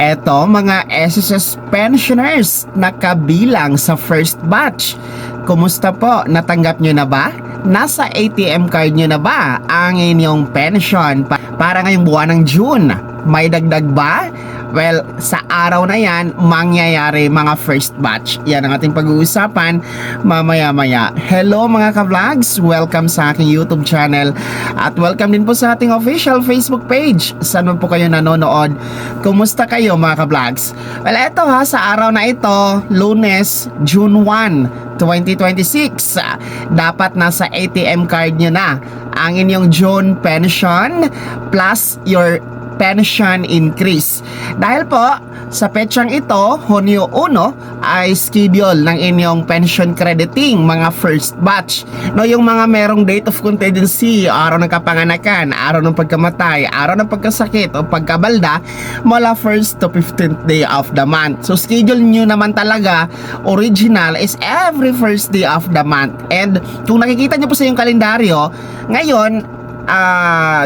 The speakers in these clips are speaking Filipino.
Eto mga SSS pensioners na kabilang sa first batch. Kumusta po? Natanggap nyo na ba? Nasa ATM card nyo na ba ang inyong pension para ngayong buwan ng June? May dagdag ba? Well, sa araw na yan, mangyayari mga first batch. Yan ang ating pag-uusapan mamaya-maya. Hello mga ka-vlogs! Welcome sa aking YouTube channel at welcome din po sa ating official Facebook page. Saan po kayo nanonood? Kumusta kayo mga ka-vlogs? Well, eto ha, sa araw na ito, Lunes, June 1, 2026, dapat nasa ATM card nyo na ang inyong June pension plus your pension increase. Dahil po sa petsang ito, Hunyo 1 ay schedule ng inyong pension crediting mga first batch. No, yung mga merong date of contingency, araw ng kapanganakan, araw ng pagkamatay, araw ng pagkasakit o pagkabalda mula 1st to 15th day of the month. So schedule nyo naman talaga, original is every first day of the month. And kung nakikita nyo po sa yung kalendaryo, ngayon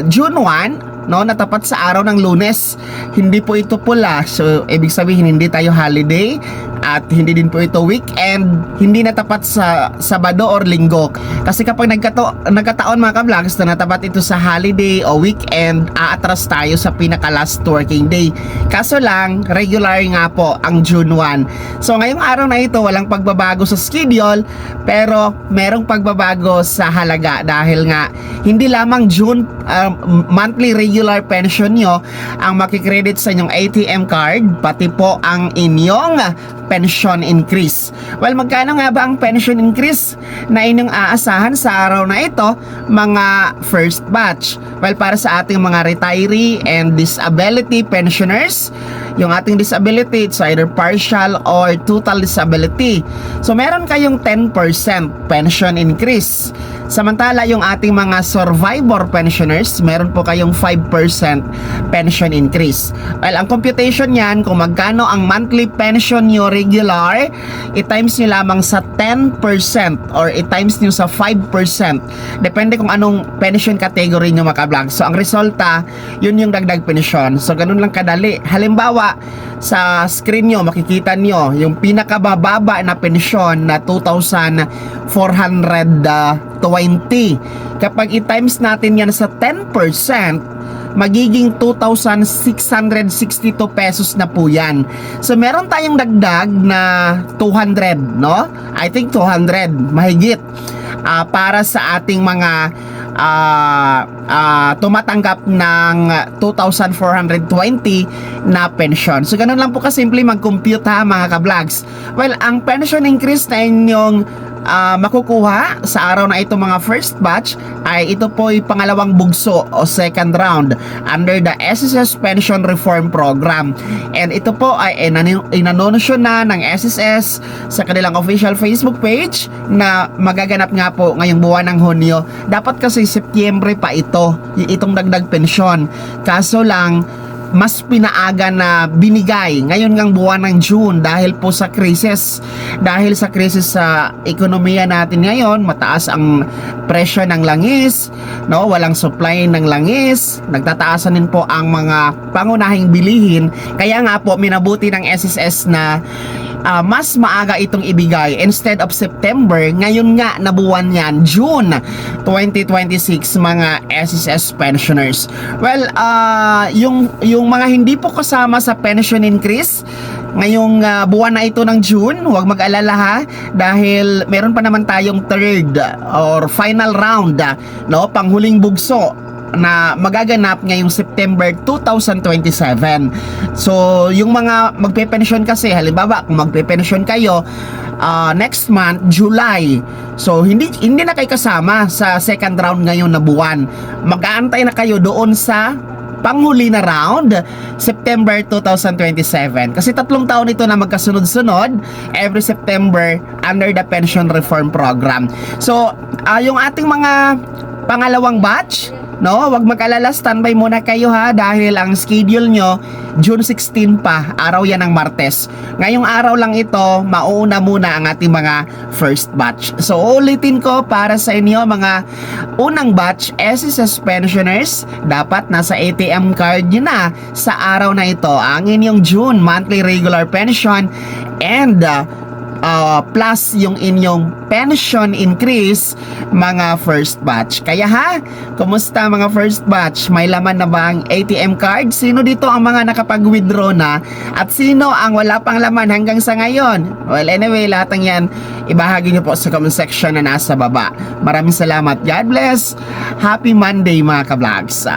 June 1, no, natapat sa araw ng Lunes. Hindi po ito pula. So, ibig sabihin hindi tayo holiday at hindi din po ito weekend. Hindi natapat sa Sabado or Linggo. Kasi kapag nagkataon mga ka-vlogs na natapat ito sa holiday o weekend, aatras tayo sa pinaka last working day. Kaso lang, regular nga po ang June 1. So, ngayong araw na ito, walang pagbabago sa schedule, pero merong pagbabago sa halaga dahil nga hindi lamang June monthly regular pension nyo ang makikredit sa inyong ATM card, pati po ang inyong pension increase. Well, magkano nga ba ang pension increase na inyong aasahan sa araw na ito, mga first batch? Well, para sa ating mga retiree and disability pensioners, yung ating disability, it's either partial or total disability. So, meron kayong 10% pension increase. Samantala, yung ating mga survivor pensioners, meron po kayong 5% pension increase. Well, ang computation yan, kung magkano ang monthly pension nyo regular, i-times nyo lamang sa 10% or i-times nyo sa 5%. Depende kung anong pension category nyo makablog. So, ang resulta, yun yung dagdag pension. So, ganun lang kadali. Halimbawa, sa screen nyo, makikita nyo yung pinakabababa na pensyon na 2,420. Kapag i-times natin yan sa 10%, magiging 2,662 pesos na po yan. So, meron tayong dagdag na 200, no? I think 200, mahigit. Para sa ating mga tumatanggap ng 2,420 na pension. So, ganun lang po kasimple mag-compute ha mga ka-vlogs. Well, ang pension increase na inyong makukuha sa araw na ito mga first batch ay ito po ay pangalawang bugso o second round under the SSS Pension Reform Program. And ito po ay inanunsyo na ng SSS sa kanilang official Facebook page na magaganap nga po ngayong buwan ng Hunyo. Dapat kasi Setyembre pa itong dagdag pensyon. Kaso lang, mas pinaaga na binigay ngayon ngang buwan ng June dahil po sa krisis. Dahil sa krisis sa ekonomiya natin ngayon, mataas ang presyo ng langis, no? Walang supply ng langis, nagtataasan din po ang mga pangunahing bilihin. Kaya nga po minabuti ng SSS na mas maaga itong ibigay. Instead of September, ngayon nga na buwan yan, June 2026 mga SSS pensioners. Well, yung mga hindi po kasama sa pension increase ngayong buwan na ito ng June, huwag mag-alala ha, dahil meron pa naman tayong third or final round, no, panghuling bugso na magaganap ngayong September 2027. So, yung mga magpe-pension kasi, halimbawa, kung magpe-pension kayo next month, July. So, hindi na kayo kasama sa second round ngayon na buwan. Mag-aantay na kayo doon sa panghuli na round, September 2027. Kasi 3 taon ito na magkasunod-sunod every September under the Pension Reform Program. So, yung ating mga pangalawang batch No, wag mag-alala, standby muna kayo ha dahil ang schedule nyo June 16 pa, araw yan ng Martes. Ngayong araw lang ito, mauuna muna ang ating mga first batch. So ulitin ko para sa inyo mga unang batch SSS pensioners, dapat nasa ATM card nyo na sa araw na ito ang inyong June monthly regular pension and plus yung inyong pension increase mga first batch. Kaya ha, kumusta mga first batch? May laman na ba ang ATM card? Sino dito ang mga nakapag-withdraw na? At sino ang wala pang laman hanggang sa ngayon? Well, anyway, lahat ng yan ibahagi niyo po sa comment section na nasa baba. Maraming salamat. God bless. Happy Monday mga ka-vlogs.